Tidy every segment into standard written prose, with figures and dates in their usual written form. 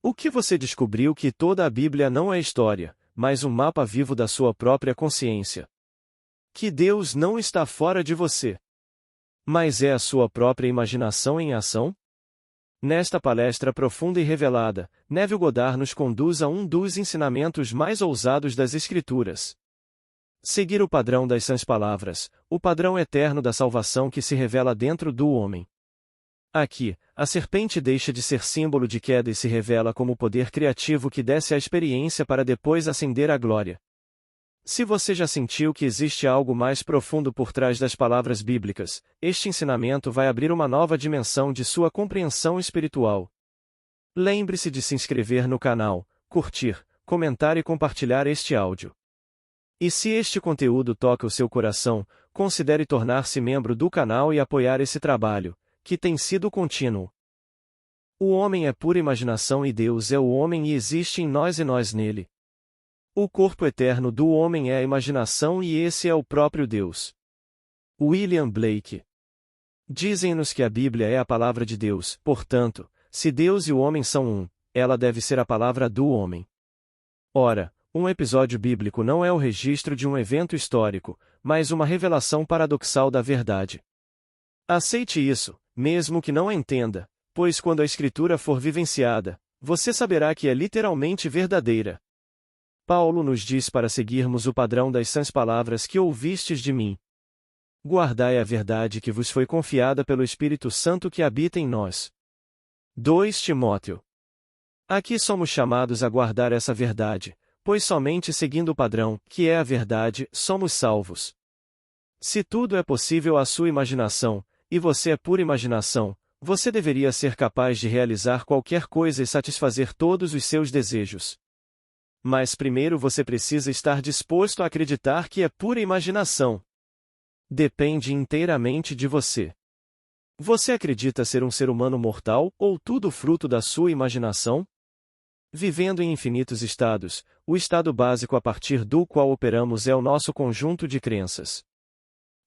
O que você descobriu que toda a Bíblia não é história, mas um mapa vivo da sua própria consciência? Que Deus não está fora de você, mas é a sua própria imaginação em ação? Nesta palestra profunda e revelada, Neville Goddard nos conduz a um dos ensinamentos mais ousados das Escrituras. Seguir o padrão das sãs palavras, o padrão eterno da salvação que se revela dentro do homem. Aqui, a serpente deixa de ser símbolo de queda e se revela como o poder criativo que desce à experiência para depois ascender à glória. Se você já sentiu que existe algo mais profundo por trás das palavras bíblicas, este ensinamento vai abrir uma nova dimensão de sua compreensão espiritual. Lembre-se de se inscrever no canal, curtir, comentar e compartilhar este áudio. E se este conteúdo toca o seu coração, considere tornar-se membro do canal e apoiar esse trabalho, que tem sido contínuo. O homem é pura imaginação e Deus é o homem e existe em nós e nós nele. O corpo eterno do homem é a imaginação e esse é o próprio Deus. William Blake. Dizem-nos que a Bíblia é a palavra de Deus, portanto, se Deus e o homem são um, ela deve ser a palavra do homem. Ora, um episódio bíblico não é o registro de um evento histórico, mas uma revelação paradoxal da verdade. Aceite isso, mesmo que não a entenda, pois quando a Escritura for vivenciada, você saberá que é literalmente verdadeira. Paulo nos diz para seguirmos o padrão das sãs palavras que ouvistes de mim. Guardai a verdade que vos foi confiada pelo Espírito Santo que habita em nós. 2 Timóteo. Aqui somos chamados a guardar essa verdade, pois somente seguindo o padrão, que é a verdade, somos salvos. Se tudo é possível à sua imaginação, e você é pura imaginação, você deveria ser capaz de realizar qualquer coisa e satisfazer todos os seus desejos. Mas primeiro você precisa estar disposto a acreditar que é pura imaginação. Depende inteiramente de você. Você acredita ser um ser humano mortal, ou tudo fruto da sua imaginação? Vivendo em infinitos estados, o estado básico a partir do qual operamos é o nosso conjunto de crenças.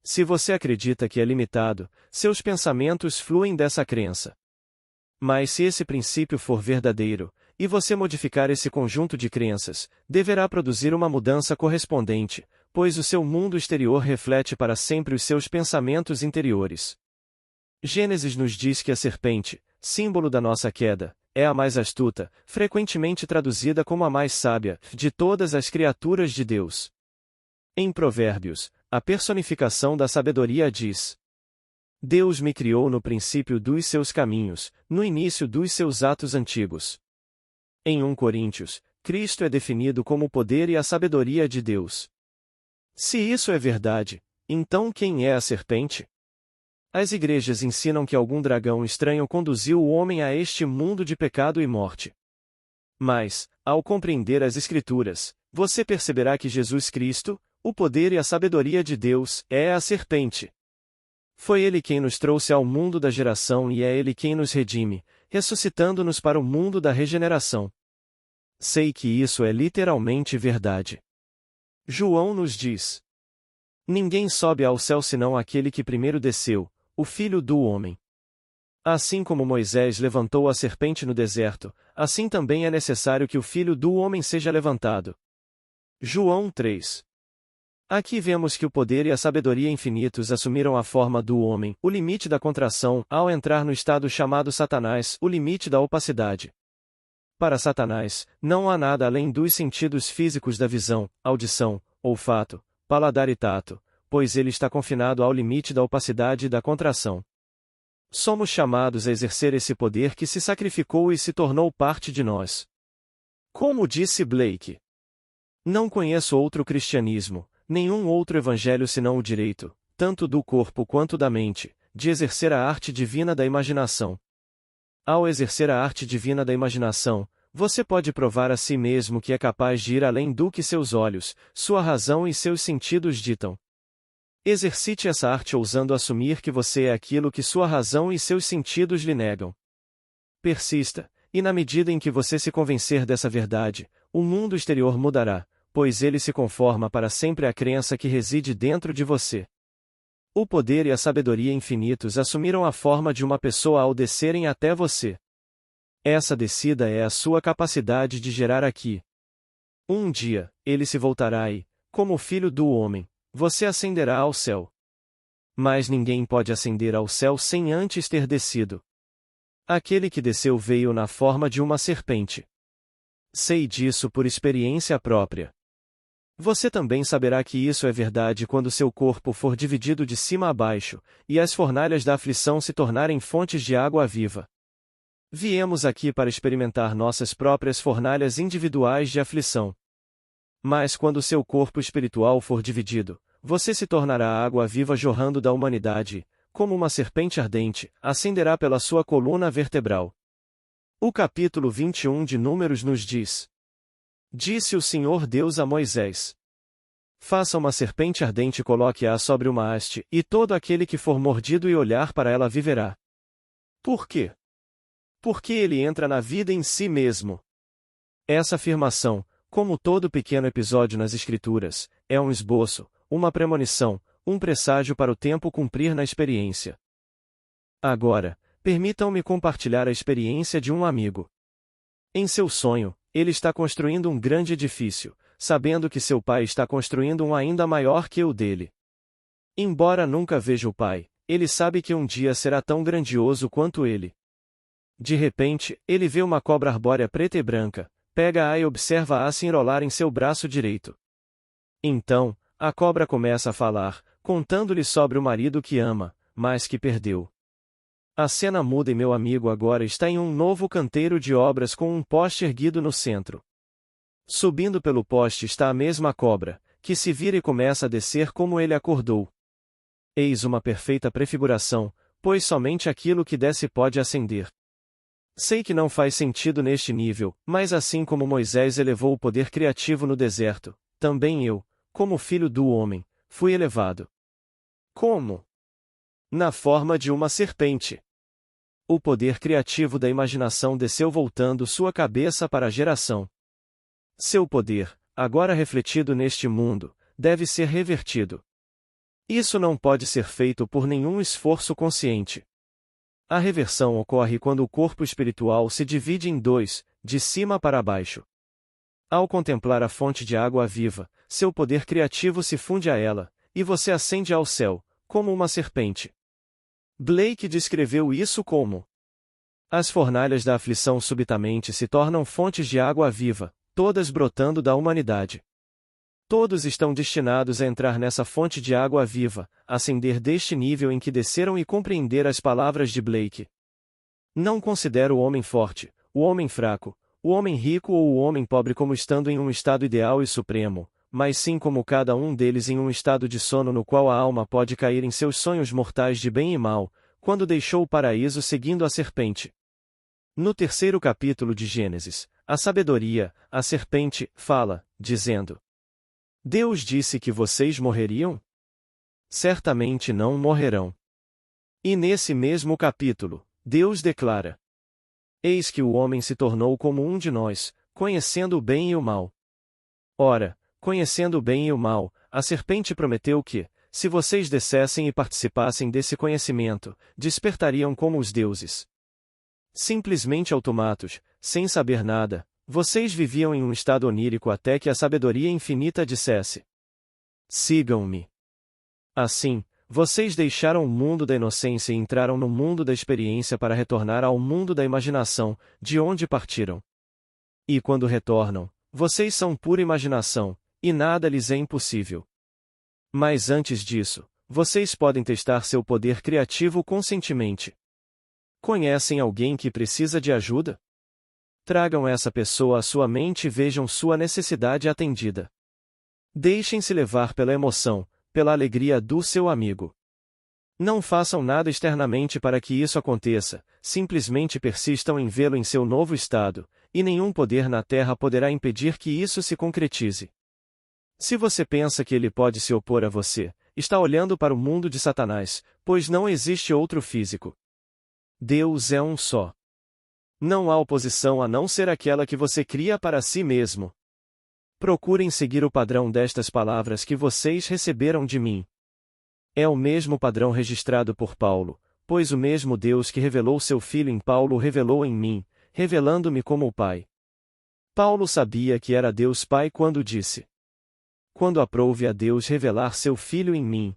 Se você acredita que é limitado, seus pensamentos fluem dessa crença. Mas se esse princípio for verdadeiro, e você modificar esse conjunto de crenças, deverá produzir uma mudança correspondente, pois o seu mundo exterior reflete para sempre os seus pensamentos interiores. Gênesis nos diz que a serpente, símbolo da nossa queda, é a mais astuta, frequentemente traduzida como a mais sábia, de todas as criaturas de Deus. Em Provérbios, a personificação da sabedoria diz: Deus me criou no princípio dos seus caminhos, no início dos seus atos antigos. Em 1 Coríntios, Cristo é definido como o poder e a sabedoria de Deus. Se isso é verdade, então quem é a serpente? As igrejas ensinam que algum dragão estranho conduziu o homem a este mundo de pecado e morte. Mas, ao compreender as Escrituras, você perceberá que Jesus Cristo, o poder e a sabedoria de Deus, é a serpente. Foi Ele quem nos trouxe ao mundo da geração e é Ele quem nos redime, ressuscitando-nos para o mundo da regeneração. Sei que isso é literalmente verdade. João nos diz: Ninguém sobe ao céu senão aquele que primeiro desceu, o Filho do Homem. Assim como Moisés levantou a serpente no deserto, assim também é necessário que o Filho do Homem seja levantado. João 3. Aqui vemos que o poder e a sabedoria infinitos assumiram a forma do homem, o limite da contração, ao entrar no estado chamado Satanás, o limite da opacidade. Para Satanás, não há nada além dos sentidos físicos da visão, audição, olfato, paladar e tato, pois ele está confinado ao limite da opacidade e da contração. Somos chamados a exercer esse poder que se sacrificou e se tornou parte de nós. Como disse Blake: Não conheço outro cristianismo, nenhum outro evangelho senão o direito, tanto do corpo quanto da mente, de exercer a arte divina da imaginação. Ao exercer a arte divina da imaginação, você pode provar a si mesmo que é capaz de ir além do que seus olhos, sua razão e seus sentidos ditam. Exercite essa arte ousando assumir que você é aquilo que sua razão e seus sentidos lhe negam. Persista, e na medida em que você se convencer dessa verdade, o mundo exterior mudará, pois ele se conforma para sempre à crença que reside dentro de você. O poder e a sabedoria infinitos assumiram a forma de uma pessoa ao descerem até você. Essa descida é a sua capacidade de gerar aqui. Um dia, ele se voltará e, como o Filho do Homem, você ascenderá ao céu. Mas ninguém pode ascender ao céu sem antes ter descido. Aquele que desceu veio na forma de uma serpente. Sei disso por experiência própria. Você também saberá que isso é verdade quando seu corpo for dividido de cima a baixo, e as fornalhas da aflição se tornarem fontes de água viva. Viemos aqui para experimentar nossas próprias fornalhas individuais de aflição. Mas quando seu corpo espiritual for dividido, você se tornará água viva jorrando da humanidade, como uma serpente ardente, ascenderá pela sua coluna vertebral. O capítulo 21 de Números nos diz: Disse o Senhor Deus a Moisés: Faça uma serpente ardente e coloque-a sobre uma haste, e todo aquele que for mordido e olhar para ela viverá. Por quê? Porque ele entra na vida em si mesmo. Essa afirmação, como todo pequeno episódio nas Escrituras, é um esboço, uma premonição, um presságio para o tempo cumprir na experiência. Agora, permitam-me compartilhar a experiência de um amigo. Em seu sonho, ele está construindo um grande edifício, sabendo que seu pai está construindo um ainda maior que o dele. Embora nunca veja o pai, ele sabe que um dia será tão grandioso quanto ele. De repente, ele vê uma cobra arbórea preta e branca, pega-a e observa-a se enrolar em seu braço direito. Então, a cobra começa a falar, contando-lhe sobre o marido que ama, mas que perdeu. A cena muda e meu amigo agora está em um novo canteiro de obras com um poste erguido no centro. Subindo pelo poste está a mesma cobra, que se vira e começa a descer como ele acordou. Eis uma perfeita prefiguração, pois somente aquilo que desce pode ascender. Sei que não faz sentido neste nível, mas assim como Moisés elevou o poder criativo no deserto, também eu, como filho do homem, fui elevado. Como? Na forma de uma serpente. O poder criativo da imaginação desceu voltando sua cabeça para a geração. Seu poder, agora refletido neste mundo, deve ser revertido. Isso não pode ser feito por nenhum esforço consciente. A reversão ocorre quando o corpo espiritual se divide em dois, de cima para baixo. Ao contemplar a fonte de água viva, seu poder criativo se funde a ela, e você ascende ao céu, como uma serpente. Blake descreveu isso como: as fornalhas da aflição subitamente se tornam fontes de água viva, todas brotando da humanidade. Todos estão destinados a entrar nessa fonte de água viva, ascender deste nível em que desceram e compreender as palavras de Blake. Não considero o homem forte, o homem fraco, o homem rico ou o homem pobre como estando em um estado ideal e supremo, mas sim como cada um deles em um estado de sono no qual a alma pode cair em seus sonhos mortais de bem e mal, quando deixou o paraíso seguindo a serpente. No terceiro capítulo de Gênesis, a sabedoria, a serpente, fala, dizendo: Deus disse que vocês morreriam? Certamente não morrerão. E nesse mesmo capítulo, Deus declara: Eis que o homem se tornou como um de nós, conhecendo o bem e o mal. Ora, conhecendo o bem e o mal, a serpente prometeu que, se vocês descessem e participassem desse conhecimento, despertariam como os deuses. Simplesmente automatos, sem saber nada, vocês viviam em um estado onírico até que a sabedoria infinita dissesse: sigam-me. Assim, vocês deixaram o mundo da inocência e entraram no mundo da experiência para retornar ao mundo da imaginação, de onde partiram. E quando retornam, vocês são pura imaginação, e nada lhes é impossível. Mas antes disso, vocês podem testar seu poder criativo conscientemente. Conhecem alguém que precisa de ajuda? Tragam essa pessoa à sua mente e vejam sua necessidade atendida. Deixem-se levar pela emoção, pela alegria do seu amigo. Não façam nada externamente para que isso aconteça, simplesmente persistam em vê-lo em seu novo estado, e nenhum poder na Terra poderá impedir que isso se concretize. Se você pensa que ele pode se opor a você, está olhando para o mundo de Satanás, pois não existe outro físico. Deus é um só. Não há oposição a não ser aquela que você cria para si mesmo. Procurem seguir o padrão destas palavras que vocês receberam de mim. É o mesmo padrão registrado por Paulo, pois o mesmo Deus que revelou seu Filho em Paulo o revelou em mim, revelando-me como o Pai. Paulo sabia que era Deus Pai quando disse: quando aprouve a Deus revelar seu Filho em mim.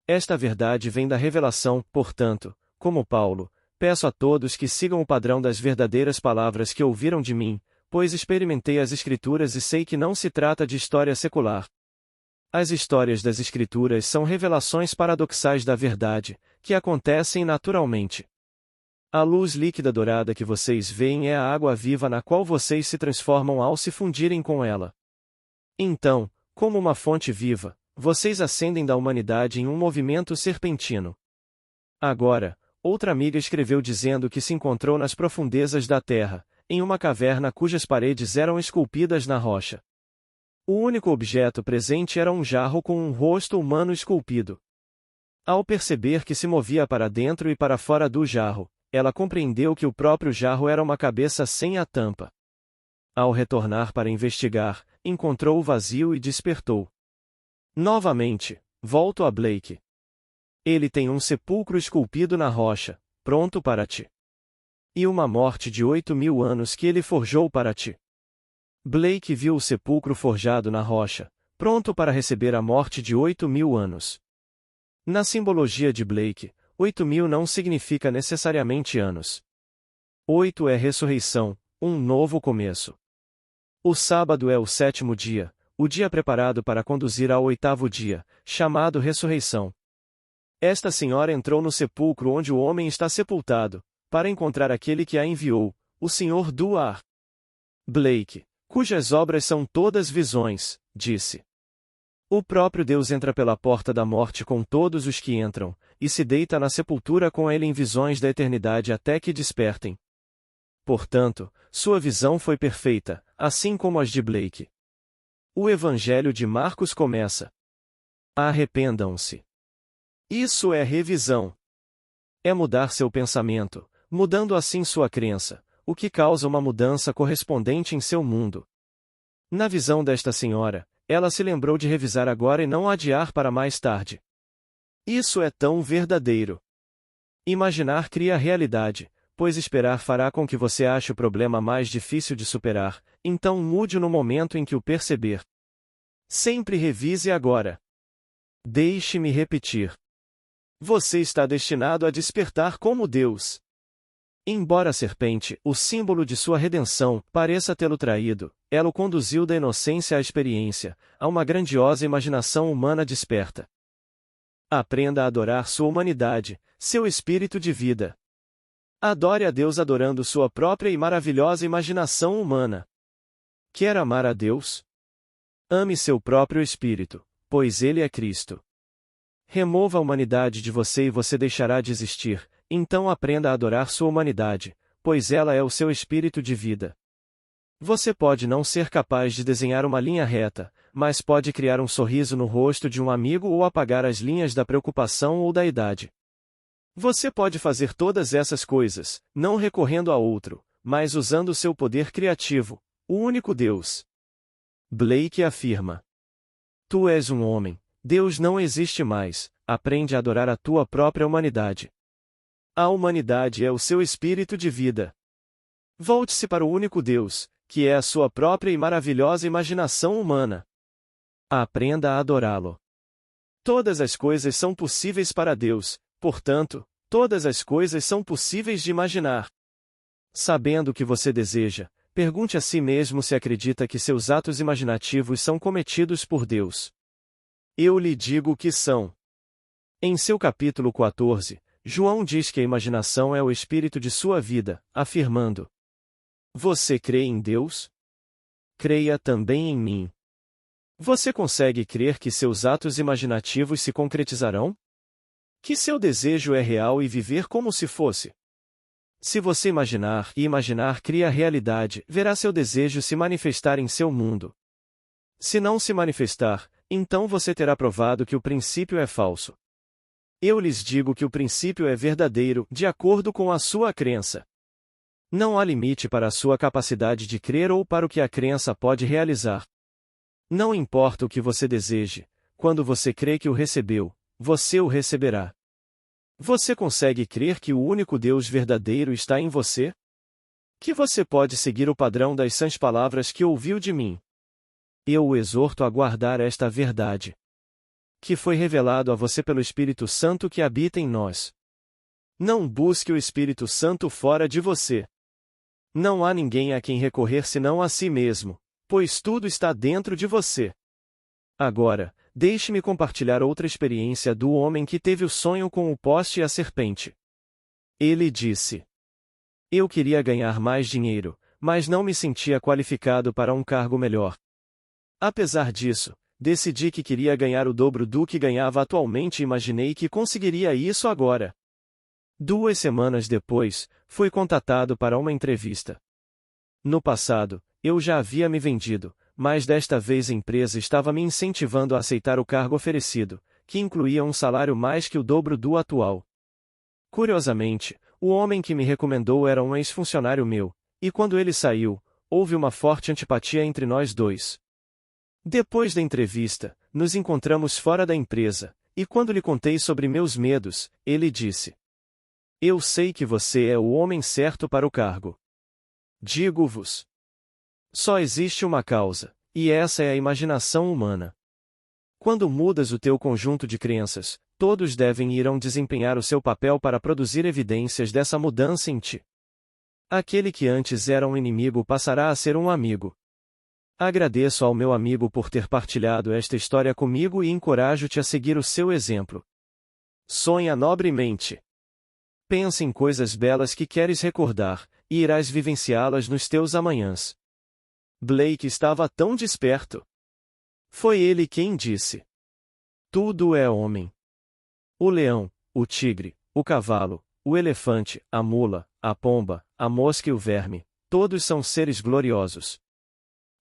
Esta verdade vem da revelação, portanto, como Paulo, peço a todos que sigam o padrão das verdadeiras palavras que ouviram de mim, pois experimentei as Escrituras e sei que não se trata de história secular. As histórias das Escrituras são revelações paradoxais da verdade, que acontecem naturalmente. A luz líquida dourada que vocês veem é a água viva na qual vocês se transformam ao se fundirem com ela. Então, como uma fonte viva, vocês ascendem da humanidade em um movimento serpentino. Agora, outra amiga escreveu dizendo que se encontrou nas profundezas da terra, em uma caverna cujas paredes eram esculpidas na rocha. O único objeto presente era um jarro com um rosto humano esculpido. Ao perceber que se movia para dentro e para fora do jarro, ela compreendeu que o próprio jarro era uma cabeça sem a tampa. Ao retornar para investigar, encontrou o vazio e despertou. Novamente, volto a Blake. Ele tem um sepulcro esculpido na rocha, pronto para ti. E uma morte de 8.000 anos que ele forjou para ti. Blake viu o sepulcro forjado na rocha, pronto para receber a morte de 8.000 anos. Na simbologia de Blake, 8.000 não significa necessariamente anos. 8 é ressurreição, um novo começo. O sábado é o 7º dia, o dia preparado para conduzir ao 8º dia, chamado ressurreição. Esta senhora entrou no sepulcro onde o homem está sepultado, para encontrar aquele que a enviou, o Senhor do ar. Blake, cujas obras são todas visões, disse. O próprio Deus entra pela porta da morte com todos os que entram, e se deita na sepultura com ele em visões da eternidade até que despertem. Portanto, sua visão foi perfeita, assim como as de Blake. O Evangelho de Marcos começa: arrependam-se. Isso é revisão. É mudar seu pensamento, mudando assim sua crença, o que causa uma mudança correspondente em seu mundo. Na visão desta senhora, ela se lembrou de revisar agora e não adiar para mais tarde. Isso é tão verdadeiro. Imaginar cria realidade, pois esperar fará com que você ache o problema mais difícil de superar, então mude no momento em que o perceber. Sempre revise agora. Deixe-me repetir. Você está destinado a despertar como Deus. Embora a serpente, o símbolo de sua redenção, pareça tê-lo traído, ela o conduziu da inocência à experiência, a uma grandiosa imaginação humana desperta. Aprenda a adorar sua humanidade, seu espírito de vida. Adore a Deus adorando sua própria e maravilhosa imaginação humana. Quer amar a Deus? Ame seu próprio espírito, pois ele é Cristo. Remova a humanidade de você e você deixará de existir, então aprenda a adorar sua humanidade, pois ela é o seu espírito de vida. Você pode não ser capaz de desenhar uma linha reta, mas pode criar um sorriso no rosto de um amigo ou apagar as linhas da preocupação ou da idade. Você pode fazer todas essas coisas, não recorrendo a outro, mas usando seu poder criativo, o único Deus. Blake afirma: tu és um homem, Deus não existe mais, aprende a adorar a tua própria humanidade. A humanidade é o seu espírito de vida. Volte-se para o único Deus, que é a sua própria e maravilhosa imaginação humana. Aprenda a adorá-lo. Todas as coisas são possíveis para Deus, portanto, todas as coisas são possíveis de imaginar. Sabendo o que você deseja, pergunte a si mesmo se acredita que seus atos imaginativos são cometidos por Deus. Eu lhe digo que são. Em seu capítulo 14, João diz que a imaginação é o espírito de sua vida, afirmando: você crê em Deus? Creia também em mim. Você consegue crer que seus atos imaginativos se concretizarão? Que seu desejo é real e viver como se fosse? Se você imaginar e imaginar cria a realidade, verá seu desejo se manifestar em seu mundo. Se não se manifestar, então você terá provado que o princípio é falso. Eu lhes digo que o princípio é verdadeiro, de acordo com a sua crença. Não há limite para a sua capacidade de crer ou para o que a crença pode realizar. Não importa o que você deseje, quando você crê que o recebeu, você o receberá. Você consegue crer que o único Deus verdadeiro está em você? Que você pode seguir o padrão das sãs palavras que ouviu de mim. Eu o exorto a guardar esta verdade, que foi revelado a você pelo Espírito Santo que habita em nós. Não busque o Espírito Santo fora de você. Não há ninguém a quem recorrer senão a si mesmo, pois tudo está dentro de você. Agora, deixe-me compartilhar outra experiência do homem que teve o sonho com o poste e a serpente. Ele disse: Eu queria ganhar mais dinheiro, mas não me sentia qualificado para um cargo melhor. Apesar disso, decidi que queria ganhar o dobro do que ganhava atualmente e imaginei que conseguiria isso agora. 2 semanas depois, fui contatado para uma entrevista. No passado, eu já havia me vendido, mas desta vez a empresa estava me incentivando a aceitar o cargo oferecido, que incluía um salário mais que o dobro do atual. Curiosamente, o homem que me recomendou era um ex-funcionário meu, e quando ele saiu, houve uma forte antipatia entre nós dois. Depois da entrevista, nos encontramos fora da empresa, e quando lhe contei sobre meus medos, ele disse: Eu sei que você é o homem certo para o cargo. Digo-vos. Só existe uma causa, e essa é a imaginação humana. Quando mudas o teu conjunto de crenças, todos devem e irão desempenhar o seu papel para produzir evidências dessa mudança em ti. Aquele que antes era um inimigo passará a ser um amigo. Agradeço ao meu amigo por ter partilhado esta história comigo e encorajo-te a seguir o seu exemplo. Sonha nobremente. Pensa em coisas belas que queres recordar, e irás vivenciá-las nos teus amanhãs. Blake estava tão desperto. Foi ele quem disse: Tudo é homem. O leão, o tigre, o cavalo, o elefante, a mula, a pomba, a mosca e o verme, todos são seres gloriosos.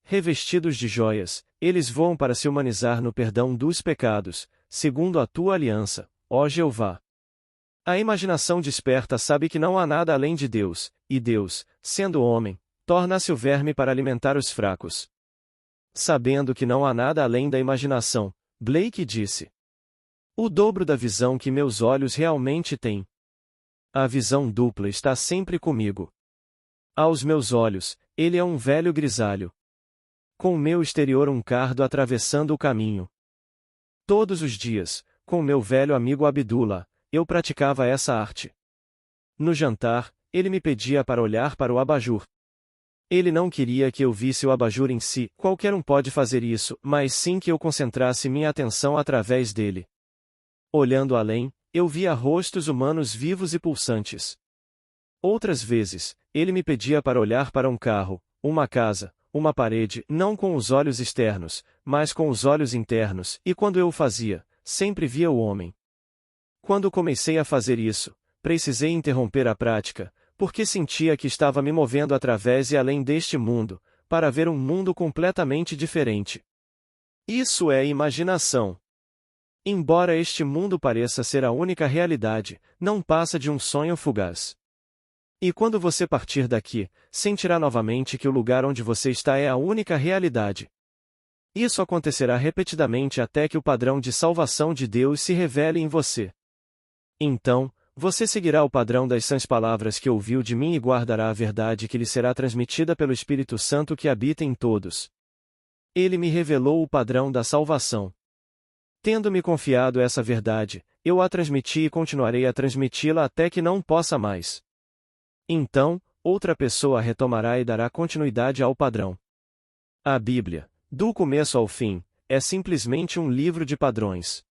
Revestidos de joias, eles voam para se humanizar no perdão dos pecados, segundo a tua aliança, ó Jeová. A imaginação desperta sabe que não há nada além de Deus, e Deus, sendo homem, torna-se o verme para alimentar os fracos. Sabendo que não há nada além da imaginação, Blake disse: O dobro da visão que meus olhos realmente têm. A visão dupla está sempre comigo. Aos meus olhos, ele é um velho grisalho. Com o meu exterior um cardo atravessando o caminho. Todos os dias, com meu velho amigo Abdullah, eu praticava essa arte. No jantar, ele me pedia para olhar para o abajur. Ele não queria que eu visse o abajur em si, qualquer um pode fazer isso, mas sim que eu concentrasse minha atenção através dele. Olhando além, eu via rostos humanos vivos e pulsantes. Outras vezes, ele me pedia para olhar para um carro, uma casa, uma parede, não com os olhos externos, mas com os olhos internos, e quando eu o fazia, sempre via o homem. Quando comecei a fazer isso, precisei interromper a prática, porque sentia que estava me movendo através e além deste mundo, para ver um mundo completamente diferente. Isso é imaginação. Embora este mundo pareça ser a única realidade, não passa de um sonho fugaz. E quando você partir daqui, sentirá novamente que o lugar onde você está é a única realidade. Isso acontecerá repetidamente até que o padrão de salvação de Deus se revele em você. Então, você seguirá o padrão das sãs palavras que ouviu de mim e guardará a verdade que lhe será transmitida pelo Espírito Santo que habita em todos. Ele me revelou o padrão da salvação. Tendo-me confiado essa verdade, eu a transmiti e continuarei a transmiti-la até que não possa mais. Então, outra pessoa retomará e dará continuidade ao padrão. A Bíblia, do começo ao fim, é simplesmente um livro de padrões.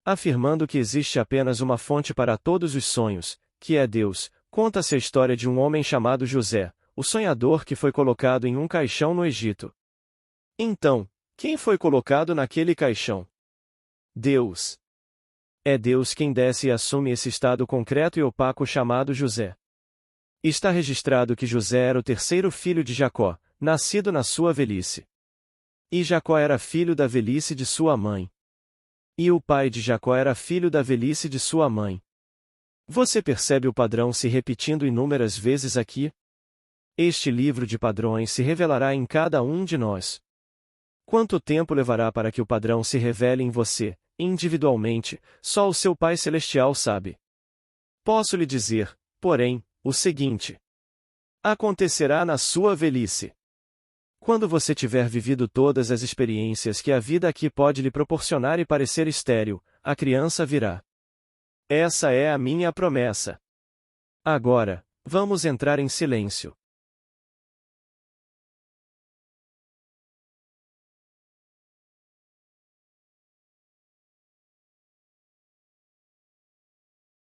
Afirmando que existe apenas uma fonte para todos os sonhos, que é Deus, conta-se a história de um homem chamado José, o sonhador que foi colocado em um caixão no Egito. Então, quem foi colocado naquele caixão? Deus. É Deus quem desce e assume esse estado concreto e opaco chamado José. Está registrado que José era o terceiro filho de Jacó, nascido na sua velhice. E Jacó era filho da velhice de sua mãe. E o pai de Jacó era filho da velhice de sua mãe. Você percebe o padrão se repetindo inúmeras vezes aqui? Este livro de padrões se revelará em cada um de nós. Quanto tempo levará para que o padrão se revele em você, individualmente, só o seu Pai Celestial sabe. Posso lhe dizer, porém, o seguinte: Acontecerá na sua velhice. Quando você tiver vivido todas as experiências que a vida aqui pode lhe proporcionar e parecer estéril, a criança virá. Essa é a minha promessa. Agora, vamos entrar em silêncio.